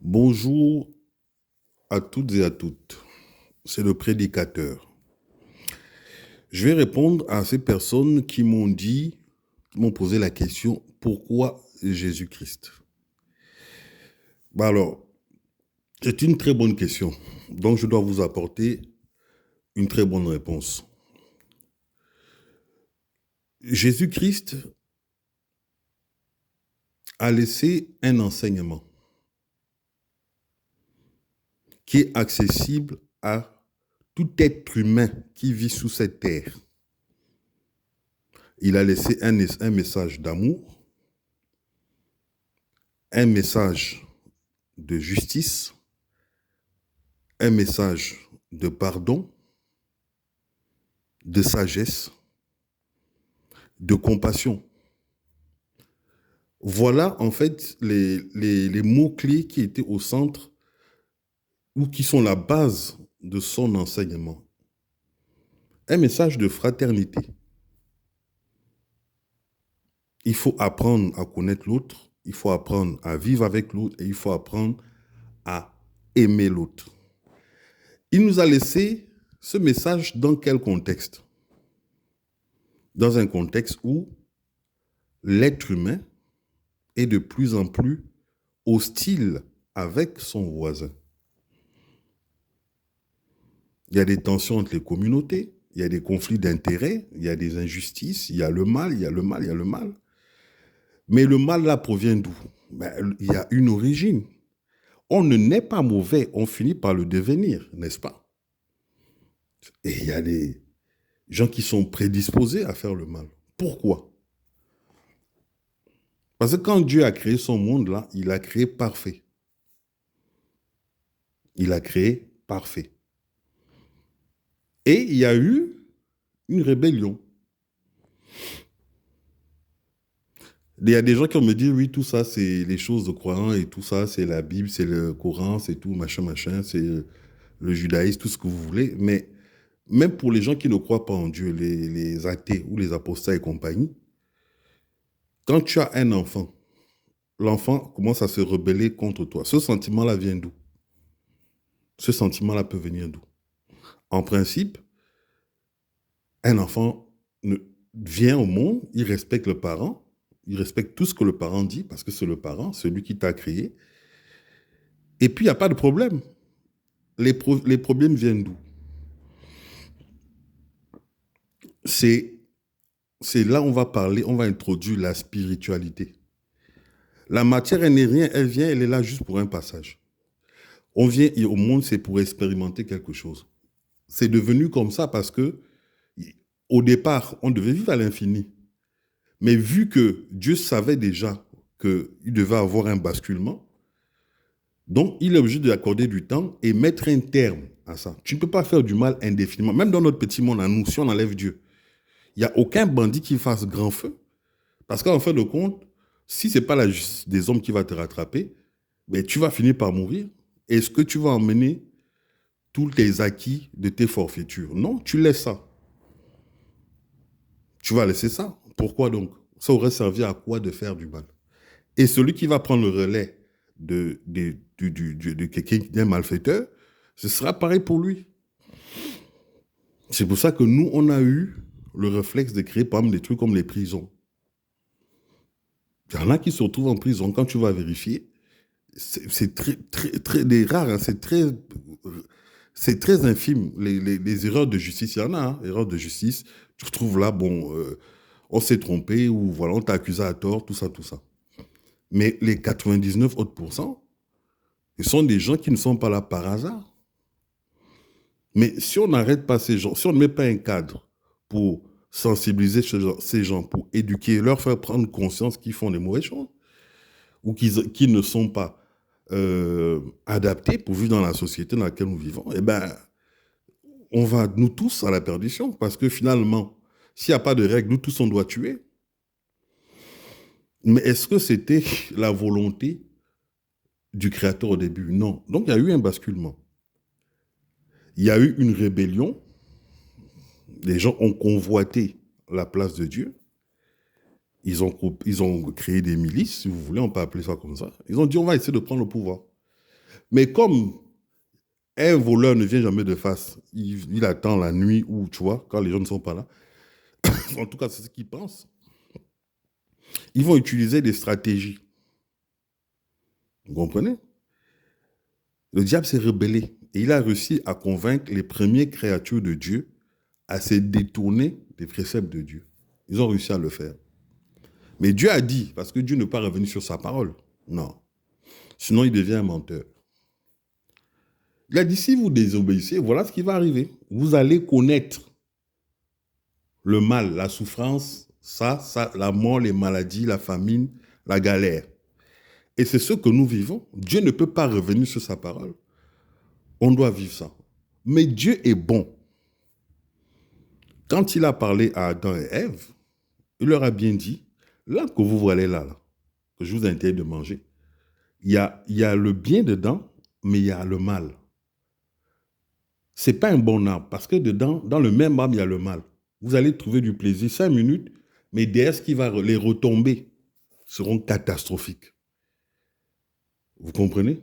Bonjour à toutes et à toutes. C'est le prédicateur. Je vais répondre à ces personnes qui m'ont posé la question, pourquoi Jésus-Christ? Alors, c'est une très bonne question. Donc, je dois vous apporter une très bonne réponse. Jésus-Christ a laissé un enseignement qui est accessible à tout être humain qui vit sous cette terre. Il a laissé un message d'amour, un message de justice, un message de pardon, de sagesse, de compassion. Voilà en fait les mots-clés qui étaient au centre ou qui sont la base de son enseignement. Un message de fraternité. Il faut apprendre à connaître l'autre, il faut apprendre à vivre avec l'autre et il faut apprendre à aimer l'autre. Il nous a laissé ce message dans quel contexte? Dans un contexte où l'être humain est de plus en plus hostile avec son voisin. Il y a des tensions entre les communautés, il y a des conflits d'intérêts, il y a des injustices, il y a le mal, il y a le mal, il y a le mal. Mais le mal là provient d'où? Il y a une origine. On ne naît pas mauvais, on finit par le devenir, n'est-ce pas? Et il y a des gens qui sont prédisposés à faire le mal. Pourquoi? Parce que quand Dieu a créé son monde là, il a créé parfait. Il a créé parfait. Et il y a eu une rébellion. Il y a des gens qui vont me dire, oui, tout ça, c'est les choses de croyants et tout ça, c'est la Bible, c'est le Coran, c'est tout, machin, c'est le judaïsme, tout ce que vous voulez. Mais même pour les gens qui ne croient pas en Dieu, les athées ou les apostats et compagnie, quand tu as un enfant, l'enfant commence à se rebeller contre toi. Ce sentiment-là vient d'où? Ce sentiment-là peut venir d'où? En principe, un enfant vient au monde, il respecte le parent, il respecte tout ce que le parent dit, parce que c'est le parent, celui qui t'a créé. Et puis, il n'y a pas de problème. Les problèmes viennent d'où? C'est là où on va parler, on va introduire la spiritualité. La matière, elle n'est rien, elle vient, elle est là juste pour un passage. On vient au monde, c'est pour expérimenter quelque chose. C'est devenu comme ça parce que, au départ, on devait vivre à l'infini. Mais vu que Dieu savait déjà qu'il devait avoir un basculement, donc il est obligé d'accorder du temps et mettre un terme à ça. Tu ne peux pas faire du mal indéfiniment. Même dans notre petit monde à nous, si on enlève Dieu, il n'y a aucun bandit qui fasse grand feu. Parce qu'en fin de compte, si ce n'est pas la justice des hommes qui va te rattraper, ben, tu vas finir par mourir. Est-ce que tu vas emmener tous tes acquis de tes forfaitures? Non, tu laisses ça. Tu vas laisser ça. Pourquoi donc? Ça aurait servi à quoi de faire du mal? Et celui qui va prendre le relais de quelqu'un d'un malfaiteur, ce sera pareil pour lui. C'est pour ça que nous, on a eu le réflexe de créer, par exemple, des trucs comme les prisons. Il y en a qui se retrouvent en prison. Quand tu vas vérifier, c'est très des rares, hein, c'est très infime. Les erreurs de justice, il y en a, hein, erreurs de justice. Tu retrouves là, bon, on s'est trompé ou voilà, on t'a accusé à tort, tout ça, tout ça. Mais les 99 autres pourcents, ce sont des gens qui ne sont pas là par hasard. Mais si on n'arrête pas ces gens, si on ne met pas un cadre pour sensibiliser ces gens, pour éduquer, leur faire prendre conscience qu'ils font des mauvaises choses ou qu'ils ne sont pas adaptés pour vivre dans la société dans laquelle nous vivons, eh ben, on va nous tous à la perdition parce que finalement, s'il n'y a pas de règles, nous tous on doit tuer. Mais est-ce que c'était la volonté du Créateur au début? Non. Donc il y a eu un basculement. Il y a eu une rébellion. Les gens ont convoité la place de Dieu. Ils ont créé des milices, si vous voulez, on peut appeler ça comme ça. Ils ont dit, on va essayer de prendre le pouvoir. Mais comme un voleur ne vient jamais de face, il attend la nuit ou, tu vois, quand les gens ne sont pas là. En tout cas, c'est ce qu'ils pensent. Ils vont utiliser des stratégies. Vous comprenez? Le diable s'est rebellé et il a réussi à convaincre les premières créatures de Dieu à se détourner des préceptes de Dieu. Ils ont réussi à le faire. Mais Dieu a dit, parce que Dieu n'est pas revenu sur sa parole. Non. Sinon, il devient un menteur. Il a dit, si vous désobéissez, voilà ce qui va arriver. Vous allez connaître le mal, la souffrance, ça, la mort, les maladies, la famine, la galère. Et c'est ce que nous vivons. Dieu ne peut pas revenir sur sa parole. On doit vivre ça. Mais Dieu est bon. Quand il a parlé à Adam et Ève, il leur a bien dit, là que vous voyez là, que je vous interdis de manger, il y a le bien dedans, mais il y a le mal. Ce n'est pas un bon arbre, parce que dedans, dans le même arbre, il y a le mal. Vous allez trouver du plaisir 5 minutes, mais derrière, ce qui va les retomber seront catastrophiques. Vous comprenez?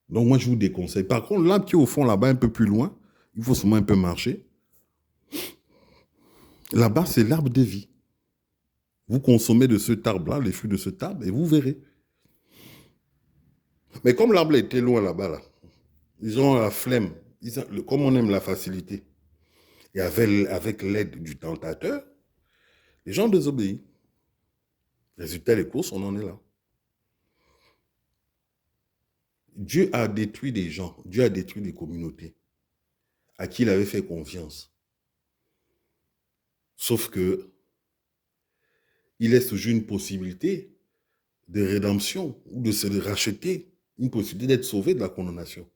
Donc moi, je vous déconseille. Par contre, l'arbre qui est au fond, là-bas, un peu plus loin, il faut seulement un peu marcher. Là-bas, c'est l'arbre de vie. Vous consommez de cet arbre-là, les fruits de cet arbre, et vous verrez. Mais comme l'arbre était loin là-bas, là, ils ont la flemme. Comme on aime la facilité, et avec l'aide du tentateur, les gens désobéissent. Résultat des courses, on en est là. Dieu a détruit des gens, Dieu a détruit des communautés à qui il avait fait confiance. Sauf que il laisse toujours une possibilité de rédemption ou de se racheter, une possibilité d'être sauvé de la condamnation.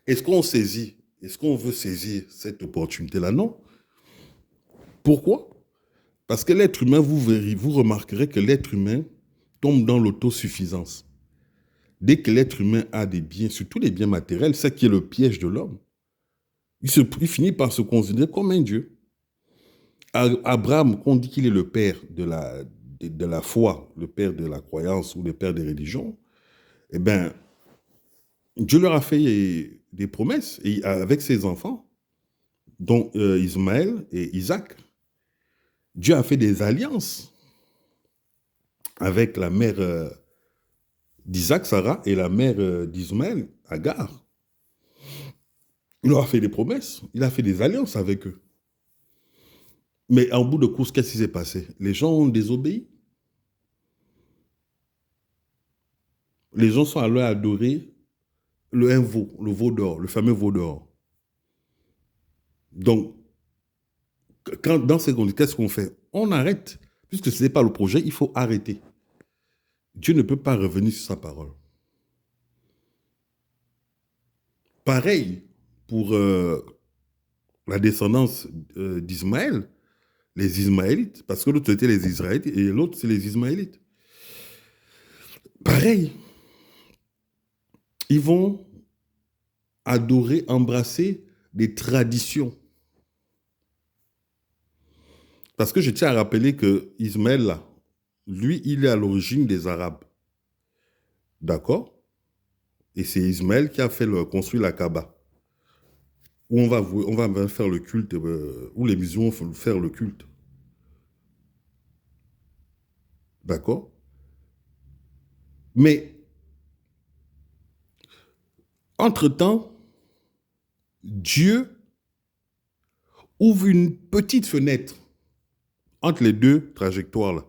Est-ce qu'on saisit, est-ce qu'on veut saisir cette opportunité-là? Non. Pourquoi? Parce que l'être humain, vous remarquerez que l'être humain tombe dans l'autosuffisance. Dès que l'être humain a des biens, surtout les biens matériels, c'est qui est le piège de l'homme. Il finit par se considérer comme un Dieu. Abraham, qu'on dit qu'il est le père de la foi, le père de la croyance ou le père des religions, eh bien, Dieu leur a fait des promesses avec ses enfants, dont Ismaël et Isaac. Dieu a fait des alliances avec la mère d'Isaac, Sarah, et la mère d'Ismaël, Agar. Il leur a fait des promesses, il a fait des alliances avec eux. Mais en bout de course, qu'est-ce qui s'est passé? Les gens ont désobéi. Les gens sont allés adorer le veau d'or, le fameux veau d'or. Donc, dans ces conditions, qu'est-ce qu'on fait? On arrête. Puisque ce n'est pas le projet, il faut arrêter. Dieu ne peut pas revenir sur sa parole. Pareil pour la descendance d'Ismaël, les Ismaélites, parce que l'autre c'était les Israélites et l'autre c'est les Ismaélites. Pareil, ils vont adorer, embrasser des traditions. Parce que je tiens à rappeler que Ismaël, là, lui, il est à l'origine des Arabes. D'accord? Et c'est Ismaël qui a construit la Kaaba, où on va faire le culte, où les musulmans vont faire le culte. D'accord? Mais, entre-temps, Dieu ouvre une petite fenêtre entre les deux trajectoires là.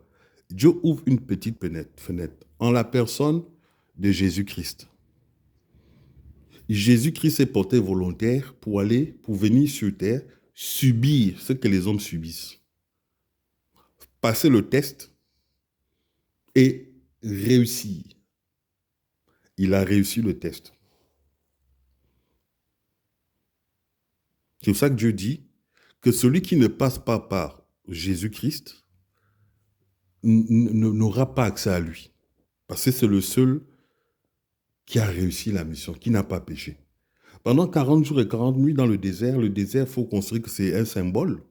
Dieu ouvre une petite fenêtre en la personne de Jésus-Christ. Jésus-Christ s'est porté volontaire pour venir sur terre, subir ce que les hommes subissent. Passer le test et réussir. Il a réussi le test. C'est pour ça que Dieu dit que celui qui ne passe pas par Jésus-Christ n'aura pas accès à lui. Parce que c'est le seul qui a réussi la mission, qui n'a pas péché. Pendant 40 jours et 40 nuits dans le désert, il faut construire que c'est un symbole.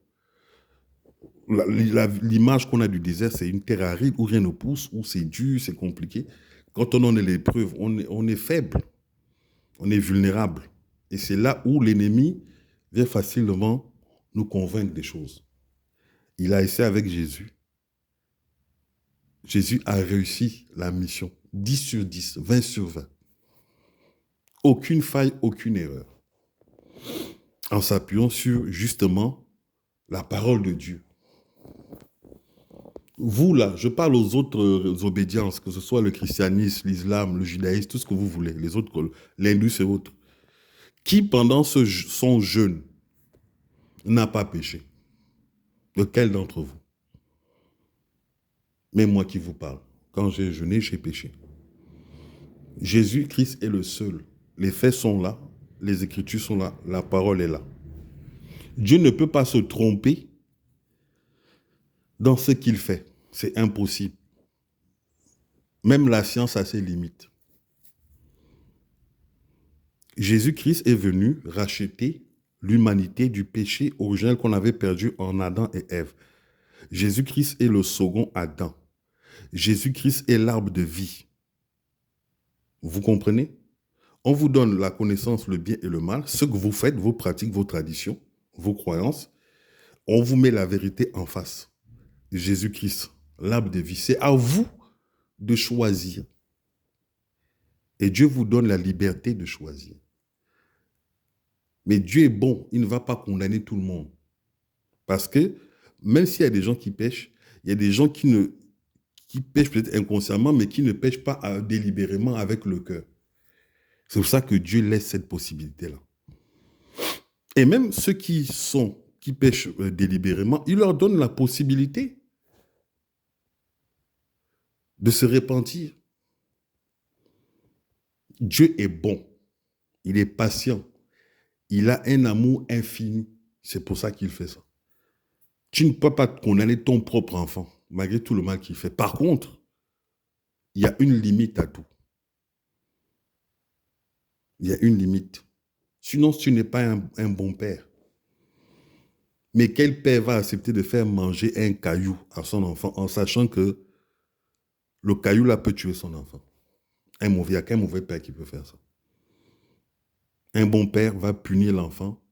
L'image qu'on a du désert, c'est une terre aride où rien ne pousse, où c'est dur, c'est compliqué. Quand on en est l'épreuve, on est faible. On est vulnérable. Et c'est là où l'ennemi vient facilement nous convaincre des choses. Il a essayé avec Jésus. Jésus a réussi la mission. 10 sur 10, 20 sur 20. Aucune faille, aucune erreur. En s'appuyant sur, justement, la parole de Dieu. Vous, là, je parle aux autres obédiences, que ce soit le christianisme, l'islam, le judaïsme, tout ce que vous voulez, les autres, l'hindou et autres, qui, pendant son jeûne, n'a pas péché. Lequel d'entre vous? Mais moi qui vous parle, quand j'ai jeûné, j'ai péché. Jésus-Christ est le seul. Les faits sont là, les Écritures sont là, la parole est là. Dieu ne peut pas se tromper dans ce qu'il fait. C'est impossible. Même la science a ses limites. Jésus-Christ est venu racheter l'humanité du péché originel qu'on avait perdu en Adam et Ève. Jésus-Christ est le second Adam. Jésus-Christ est l'arbre de vie. Vous comprenez? On vous donne la connaissance, le bien et le mal, ce que vous faites, vos pratiques, vos traditions, vos croyances. On vous met la vérité en face. Jésus-Christ, l'arbre de vie. C'est à vous de choisir. Et Dieu vous donne la liberté de choisir. Mais Dieu est bon, il ne va pas condamner tout le monde. Parce que même s'il y a des gens qui pêchent, il y a des gens qui pêchent peut-être inconsciemment, mais qui ne pêchent pas délibérément avec le cœur. C'est pour ça que Dieu laisse cette possibilité-là. Et même ceux qui pêchent délibérément, il leur donne la possibilité de se repentir. Dieu est bon, il est patient, il a un amour infini. C'est pour ça qu'il fait ça. Tu ne peux pas condamner ton propre enfant, malgré tout le mal qu'il fait. Par contre, il y a une limite à tout. Il y a une limite. Sinon, tu n'es pas un bon père. Mais quel père va accepter de faire manger un caillou à son enfant en sachant que le caillou là peut tuer son enfant? Il n'y a qu'un mauvais père qui peut faire ça. Un bon père va punir l'enfant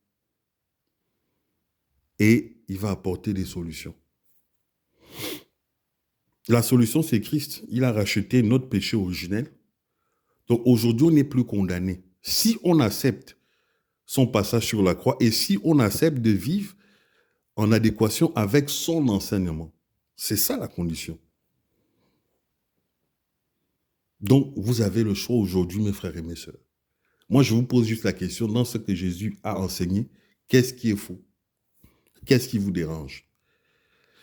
et il va apporter des solutions. La solution, c'est Christ. Il a racheté notre péché originel. Donc aujourd'hui, on n'est plus condamné. Si on accepte son passage sur la croix et si on accepte de vivre en adéquation avec son enseignement. C'est ça la condition. Donc, vous avez le choix aujourd'hui, mes frères et mes sœurs. Moi, je vous pose juste la question, dans ce que Jésus a enseigné, qu'est-ce qui est faux? Qu'est-ce qui vous dérange?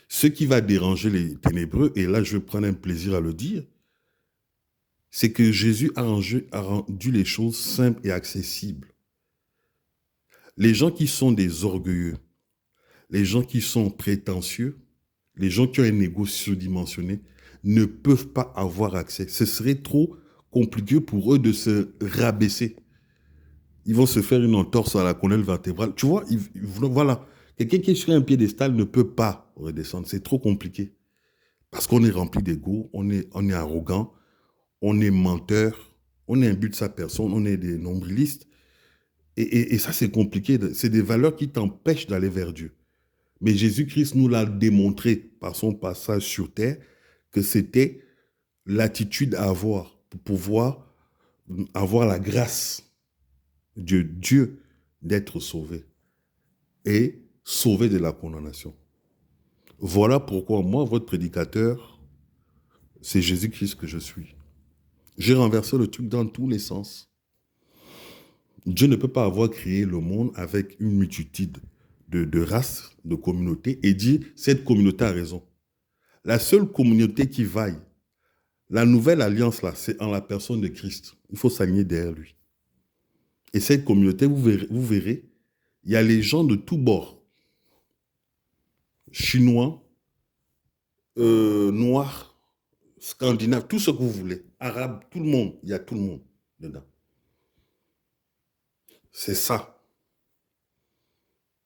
Ce qui va déranger les ténébreux, et là, je vais prendre un plaisir à le dire, c'est que Jésus a rendu les choses simples et accessibles. Les gens qui sont des orgueilleux, les gens qui sont prétentieux, les gens qui ont un ego surdimensionné, ne peuvent pas avoir accès. Ce serait trop compliqué pour eux de se rabaisser. Ils vont se faire une entorse à la colonne vertébrale. Tu vois, voilà. Quelqu'un qui est sur un piédestal ne peut pas redescendre. C'est trop compliqué. Parce qu'on est rempli d'ego, on est arrogant, on est menteur, on est imbu de sa personne, on est des nombrilistes. Et ça, c'est compliqué. C'est des valeurs qui t'empêchent d'aller vers Dieu. Mais Jésus-Christ nous l'a démontré par son passage sur terre que c'était l'attitude à avoir pour pouvoir avoir la grâce de Dieu d'être sauvé et sauvé de la condamnation. Voilà pourquoi moi, votre prédicateur, c'est Jésus-Christ que je suis. J'ai renversé le truc dans tous les sens. Dieu ne peut pas avoir créé le monde avec une multitude de races, de communautés, et dire cette communauté a raison. La seule communauté qui vaille, la nouvelle alliance là, c'est en la personne de Christ. Il faut s'aligner derrière lui. Et cette communauté, vous verrez, il y a les gens de tous bords. Chinois, noirs, scandinaves, tout ce que vous voulez. Arabes, tout le monde. Il y a tout le monde dedans. C'est ça.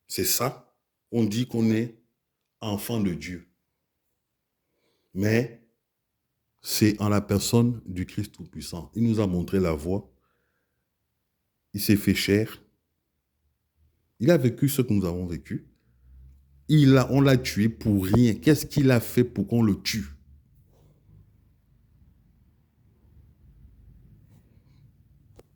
C'est ça. On dit qu'on est enfant de Dieu. Mais c'est en la personne du Christ Tout-Puissant. Il nous a montré la voie. il s'est fait cher, il a vécu ce que nous avons vécu, on l'a tué pour rien. Qu'est-ce qu'il a fait pour qu'on le tue?